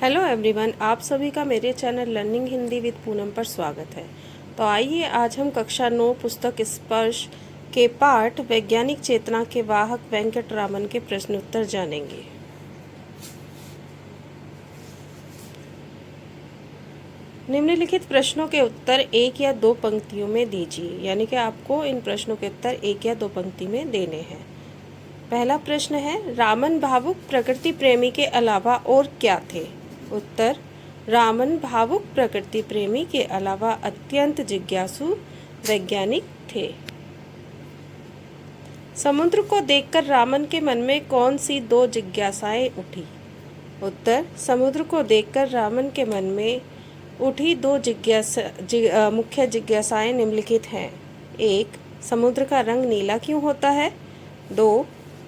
Hello everyone, आप सभी का मेरे channel learning Hindi with Poonam पर स्वागत है। तो आइए आज हम कक्षा 9 पुस्तक स्पर्श के पाठ वैज्ञानिक चेतना के वाहक वेंकटरामन के प्रश्नोत्तर जानेंगे। निम्नलिखित प्रश्नों के उत्तर एक या दो पंक्तियों में दीजिए, यानी कि आपको इन प्रश्नों के उत्तर एक या दो पंक्ति में देने हैं। पहला प्रश्न है, रामन भावुक प्रकृति प्रेमी के अलावा और क्या थे? उत्तर, रामन भावुक प्रकृति प्रेमी के अलावा अत्यंत जिज्ञासु वैज्ञानिक थे। समुद्र को देखकर रामन के मन में कौन सी दो जिज्ञासाएं उठी? उत्तर, समुद्र को देखकर रामन के मन में उठी दो मुख्य जिज्ञासाएं निम्नलिखित हैं। 1. समुद्र का रंग नीला क्यों होता है? 2.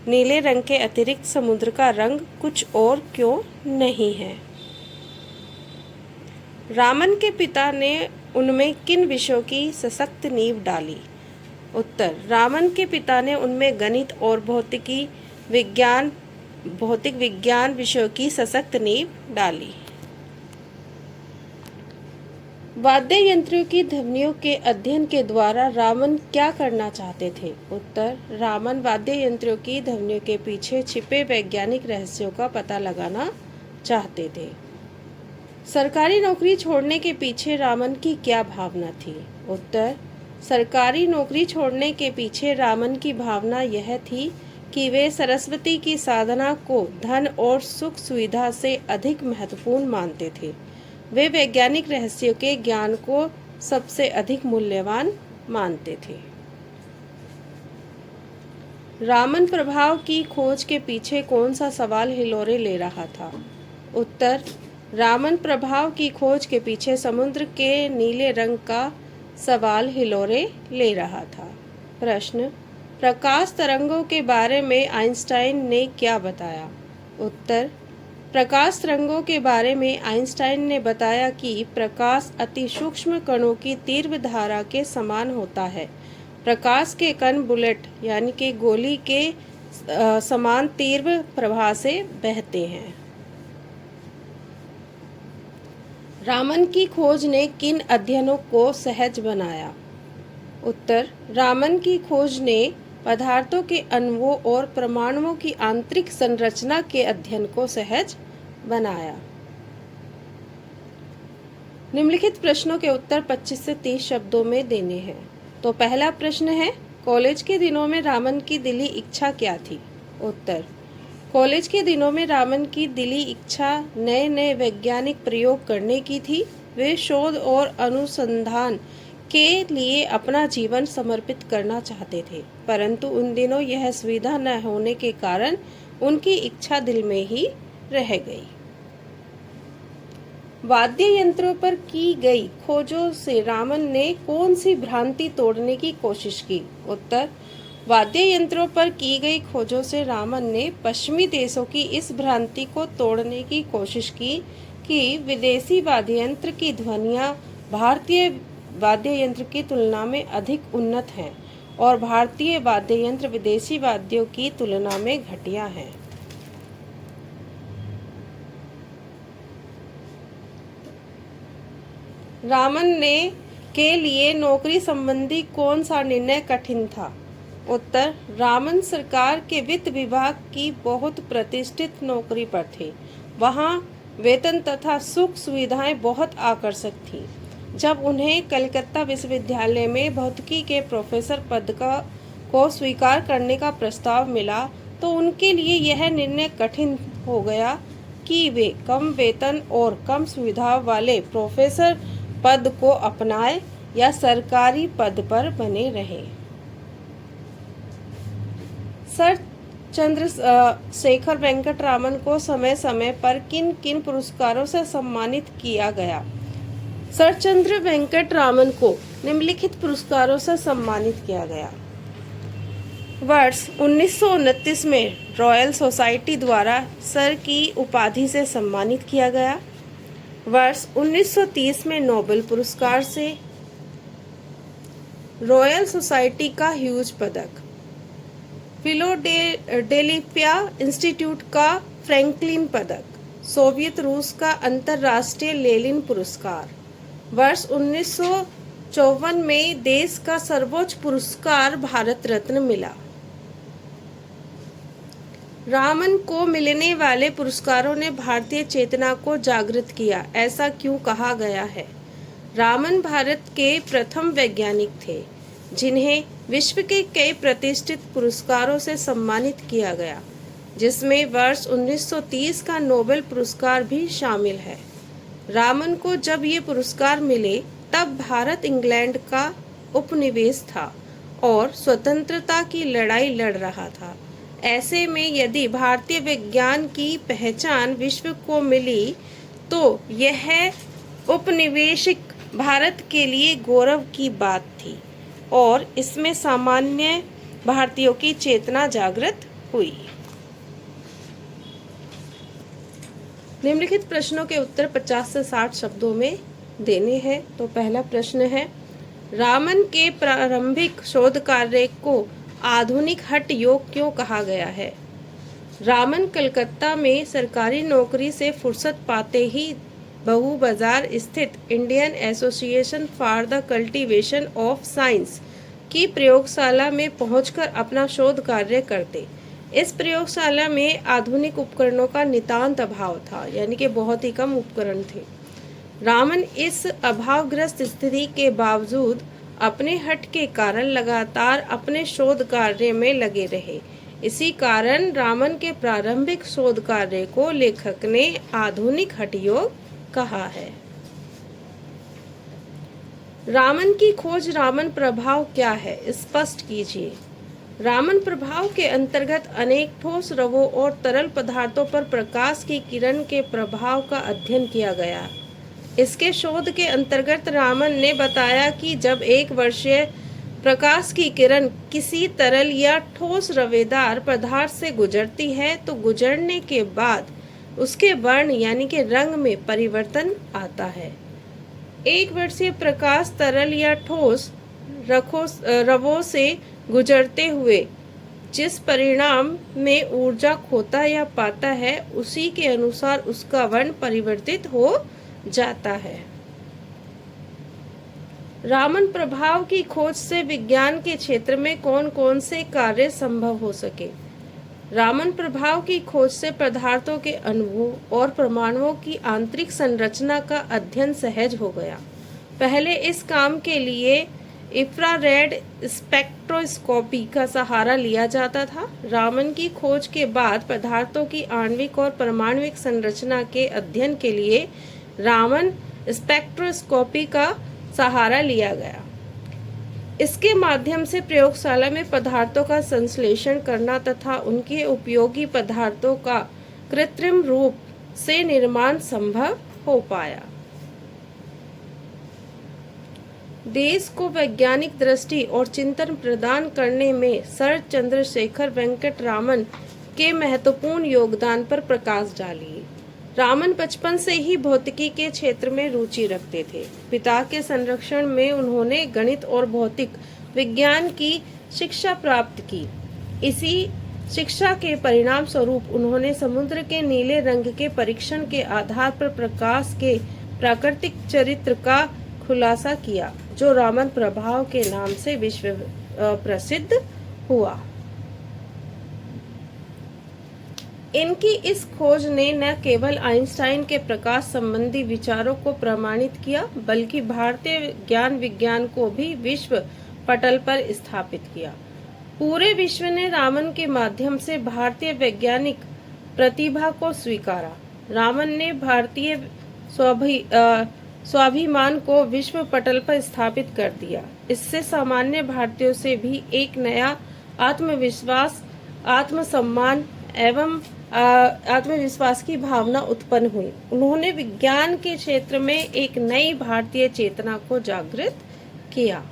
नीले रंग के अतिरिक्त समुद्र का रंग कुछ और क्यों नहीं है? रामन के पिता ने उनमें किन विषयों की सशक्त नींव डाली? उत्तर, रामन के पिता ने उनमें गणित और भौतिक विज्ञान विषयों की सशक्त नींव डाली। वाद्य यंत्रों की ध्वनियों के अध्ययन के द्वारा रामन क्या करना चाहते थे? उत्तर, रामन वाद्य यंत्रों की ध्वनियों के पीछे छिपे वैज्ञानिक रहस्यों का पता लगाना चाहते थे। सरकारी नौकरी छोड़ने के पीछे रामन की क्या भावना थी? उत्तर, सरकारी नौकरी छोड़ने के पीछे रामन की भावना यह थी कि वे सरस्वती की साधना को धन और सुख सुविधा से अधिक महत्वपूर्ण मानते थे। वे वैज्ञानिक रहस्यों के ज्ञान को सबसे अधिक मूल्यवान मानते थे। रामन प्रभाव की खोज के पीछे कौन सा सवाल हिलोरे ले रहा था? उत्तर, रामन प्रभाव की खोज के पीछे समुद्र के नीले रंग का सवाल हिलोरे ले रहा था। प्रश्न, प्रकाश तरंगों के बारे में आइंस्टाइन ने क्या बताया? उत्तर, प्रकाश तरंगों के बारे में आइंस्टाइन ने बताया कि प्रकाश अति सूक्ष्म कणों की तीव्र धारा के समान होता है। प्रकाश के कण बुलेट यानी कि गोली के समान तीव्र प्रवाह से बहते हैं। रामन की खोज ने किन अध्ययनों को सहज बनाया? उत्तर, रामन की खोज ने पदार्थों के अणुओं और परमाणुओं की आंतरिक संरचना के अध्ययन को सहज बनाया। निम्नलिखित प्रश्नों के उत्तर 25 से 30 शब्दों में देने हैं। तो पहला प्रश्न है, कॉलेज के दिनों में रामन की दिली इच्छा क्या थी? उत्तर, कॉलेज के दिनों में रामन की दिली इच्छा नए नए वैज्ञानिक प्रयोग करने की थी। वे शोध और अनुसंधान के लिए अपना जीवन समर्पित करना चाहते थे, परंतु उन दिनों यह सुविधा न होने के कारण उनकी इच्छा दिल में ही रह गई। वाद्य यंत्रों पर की गई खोजों से रामन ने कौन सी भ्रांति तोड़ने की कोशिश की? उत्तर, वाद्य यंत्रों पर की गई खोजों से रामन ने पश्चिमी देशों की इस भ्रांति को तोड़ने की कोशिश की कि विदेशी वाद्य यंत्र की ध्वनियाँ भारतीय वाद्य यंत्र की तुलना में अधिक उन्नत हैं और भारतीय वाद्य यंत्र विदेशी वाद्यों की तुलना में घटिया हैं। रामन ने के लिए नौकरी संबंधी कौन सा निर्णय कठिन था? उत्तर, रामन सरकार के वित्त विभाग की बहुत प्रतिष्ठित नौकरी पर थे। वहाँ वेतन तथा सुख सुविधाएं बहुत आकर्षक थीं। जब उन्हें कलकत्ता विश्वविद्यालय में भौतिकी के प्रोफेसर पद को स्वीकार करने का प्रस्ताव मिला तो उनके लिए यह निर्णय कठिन हो गया कि वे कम वेतन और कम सुविधा वाले प्रोफेसर पद को अपनाएं या सरकारी पद पर बने रहें। सर चंद्रशेखर वेंकटरामन को समय समय पर किन किन पुरस्कारों से सम्मानित किया गया? सर चंद्र वेंकटरामन को निम्नलिखित पुरस्कारों से सम्मानित किया गया। वर्ष 1929 में रॉयल सोसाइटी द्वारा सर की उपाधि से सम्मानित किया गया। वर्ष 1930 में नोबेल पुरस्कार से, रॉयल सोसाइटी का ह्यूज पदक, फिलाडेल्फिया इंस्टीट्यूट का फ्रैंकलिन पदक, सोवियत रूस का अंतर्राष्ट्रीय लेनिन पुरस्कार। वर्ष 1954 में देश का सर्वोच्च पुरस्कार भारत रत्न मिला। रामन को मिलने वाले पुरस्कारों ने भारतीय चेतना को जागृत किया, ऐसा क्यों कहा गया है? रामन भारत के प्रथम वैज्ञानिक थे जिन्हें विश्व के कई प्रतिष्ठित पुरस्कारों से सम्मानित किया गया, जिसमें वर्ष 1930 का नोबेल पुरस्कार भी शामिल है। रामन को जब ये पुरस्कार मिले तब भारत इंग्लैंड का उपनिवेश था और स्वतंत्रता की लड़ाई लड़ रहा था। ऐसे में यदि भारतीय विज्ञान की पहचान विश्व को मिली तो यह उपनिवेशिक भारत के लिए गौरव की बात थी और इसमें सामान्य भारतीयों की चेतना जागृत हुई। निम्नलिखित प्रश्नों के उत्तर 50 से 60 शब्दों में देने हैं। तो पहला प्रश्न है, रामन के प्रारंभिक शोध कार्य को आधुनिक हठ योग क्यों कहा गया है? रामन कलकत्ता में सरकारी नौकरी से फुर्सत पाते ही बहु बाजार स्थित Indian association for the cultivation of science की प्रयोगशाला में पहुंचकर अपना शोध कार्य करते। इस प्रयोगशाला में आधुनिक उपकरणों का नितांत अभाव था, यानी कि बहुत ही कम उपकरण थे। रामन इस अभावग्रस्त स्थिति के बावजूद अपने हठ के कारण लगातार अपने शोध कार्य में लगे रहे। इसी कारण रामन के प्रारंभिक शोध कार्य को लेखक ने आधुनिक हठ योग कहा है। रामन की खोज रामन प्रभाव क्या है, स्पष्ट कीजिए। रामन प्रभाव के अंतर्गत अनेक ठोस द्रवों और तरल पदार्थों पर प्रकाश की किरण के प्रभाव का अध्ययन किया गया। इसके शोध के अंतर्गत रामन ने बताया कि जब एक वर्षीय प्रकाश की किरण किसी तरल या ठोस रवेदार पदार्थ से गुजरती है तो गुजरने के बाद उसके वर्ण यानी कि रंग में परिवर्तन आता है। एक वर्षीय प्रकाश तरल या ठोस रवों से गुजरते हुए जिस परिणाम में ऊर्जा खोता या पाता है उसी के अनुसार उसका वर्ण परिवर्तित हो जाता है। रामन प्रभाव की खोज से विज्ञान के क्षेत्र में कौन कौन से कार्य संभव हो सके? रामन प्रभाव की खोज से पदार्थों के अणुओं और परमाणुओं की आंतरिक संरचना का अध्ययन सहज हो गया। पहले इस काम के लिए इंफ्रारेड स्पेक्ट्रोस्कोपी का सहारा लिया जाता था। रामन की खोज के बाद पदार्थों की आणविक और परमाणुविक संरचना के अध्ययन के लिए रामन स्पेक्ट्रोस्कोपी का सहारा लिया गया। इसके माध्यम से प्रयोगशाला में पदार्थों का संश्लेषण करना तथा उनके उपयोगी पदार्थों का कृत्रिम रूप से निर्माण संभव हो पाया। देश को वैज्ञानिक दृष्टि और चिंतन प्रदान करने में सर चंद्रशेखर वेंकट रामन के महत्वपूर्ण योगदान पर प्रकाश डालिए। रामन बचपन से ही भौतिकी के क्षेत्र में रुचि रखते थे। पिता के संरक्षण में उन्होंने गणित और भौतिक विज्ञान की शिक्षा प्राप्त की। इसी शिक्षा के परिणाम स्वरूप उन्होंने समुद्र के नीले रंग के परीक्षण के आधार पर प्रकाश के प्राकृतिक चरित्र का खुलासा किया, जो रामन प्रभाव के नाम से विश्व प्रसिद्ध हुआ। इनकी इस खोज ने न केवल आइंस्टाइन के प्रकाश संबंधी विचारों को प्रमाणित किया, बल्कि भारतीय ज्ञान विज्ञान को भी विश्व पटल पर स्थापित किया। पूरे विश्व ने रामन के माध्यम से भारतीय वैज्ञानिक प्रतिभा को स्वीकारा। रामन ने भारतीय स्वाभिमान को विश्व पटल पर स्थापित कर दिया। इससे सामान्य भारतीयों से भी एक नया आत्मविश्वास, आत्मसम्मान एवं आत्मविश्वास की भावना उत्पन्न हुई। उन्होंने विज्ञान के क्षेत्र में एक नई भारतीय चेतना को जागृत किया।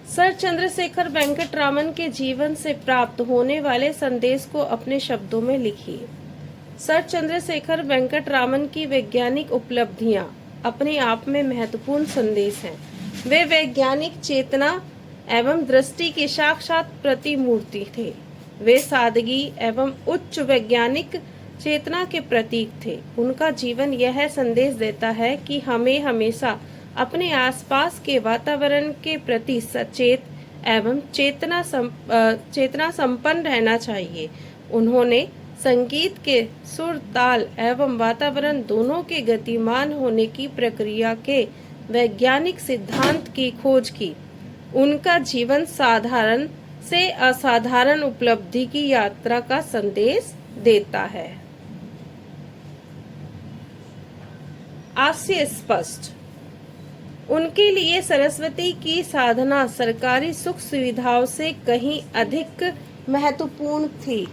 सर चंद्रशेखर वेंकट रामन के जीवन से प्राप्त होने वाले संदेश को अपने शब्दों में लिखिए। सर चंद्रशेखर वेंकट रामन की वैज्ञानिक उपलब्धियां अपने आप में महत्वपूर्ण संदेश हैं। वे वैज्ञानिक चेतना एवं दृष्टि की साक्षात प्रतिमूर्ति थे। वे सादगी एवं उच्च वैज्ञानिक चेतना के प्रतीक थे। उनका जीवन यह संदेश देता है कि हमें हमेशा अपने आसपास के वातावरण के प्रति सचेत एवं चेतना संपन्न रहना चाहिए। उन्होंने संगीत के सुर, ताल एवं वातावरण दोनों के गतिमान होने की प्रक्रिया के वैज्ञानिक सिद्धांत की खोज की। उनका जीवन साधारण से असाधारण उपलब्धि की यात्रा का संदेश देता है। आशय स्पष्ट। उनके लिए सरस्वती की साधना सरकारी सुख सुविधाओं से कहीं अधिक महत्वपूर्ण थी।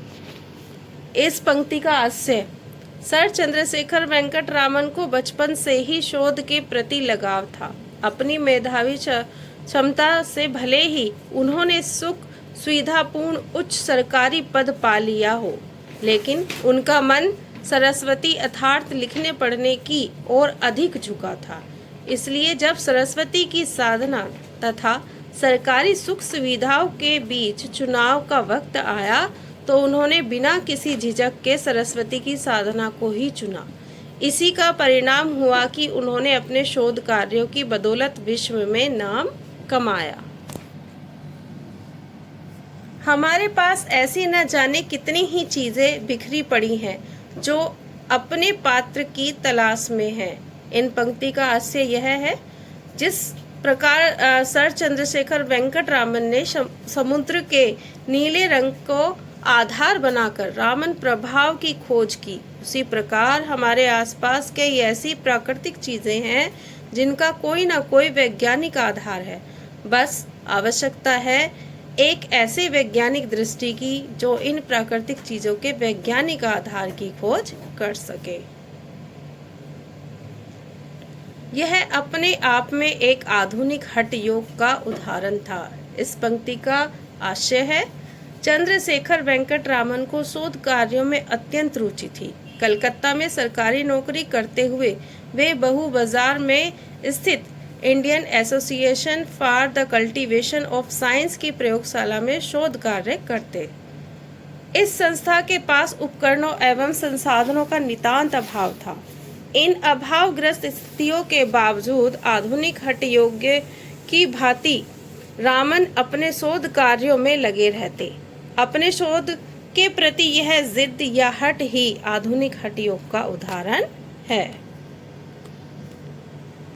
इस पंक्ति का आशय। सर चंद्रशेखर वेंकट रामन को बचपन से ही शोध के प्रति लगाव था। अपनी मेधावी क्षमता से भले ही उन्होंने सुख सुविधापूर्ण उच्च सरकारी पद पा लिया हो, लेकिन उनका मन सरस्वती अर्थात लिखने पढ़ने की ओर अधिक झुका था। इसलिए जब सरस्वती की साधना तथा सरकारी सुख सुविधाओं के बीच चुनाव का वक्त आया तो उन्होंने बिना किसी झिझक के सरस्वती की साधना को ही चुना। इसी का परिणाम हुआ कि उन्होंने अपने शोध कार्यों की बदौलत विश्व में नाम कमाया। हमारे पास ऐसी न जाने कितनी ही चीजें बिखरी पड़ी हैं जो अपने पात्र की तलाश में हैं। इन पंक्ति का आशय यह है, जिस प्रकार सर चंद्रशेखर वेंकट रामन ने समुद्र के नीले रंग को आधार बनाकर रामन प्रभाव की खोज की, उसी प्रकार हमारे आसपास कई ऐसी प्राकृतिक चीजें हैं जिनका कोई न कोई वैज्ञानिक आधार है। बस आवश्यकता है एक ऐसे वैज्ञानिक दृष्टि की जो इन प्राकृतिक चीजों के वैज्ञानिक आधार की खोज कर सके। यह अपने आप में एक आधुनिक हठ योग का उदाहरण था। इस पंक्ति का आशय है, चंद्रशेखर वेंकट रामन को शोध कार्यों में अत्यंत रुचि थी। कलकत्ता में सरकारी नौकरी करते हुए वे बहु बाजार में स्थित Indian association for the cultivation of science की प्रयोगशाला में शोध कार्य करते। इस संस्था के पास उपकरणों एवं संसाधनों का नितांत अभाव था। इन अभावग्रस्त स्थितियों के बावजूद आधुनिक हठ योग की भांति रामन अपने शोध कार्यों में लगे रहते। अपने शोध के प्रति यह जिद या हठ ही आधुनिक हठ योग का उदाहरण है।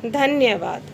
धन्यवाद।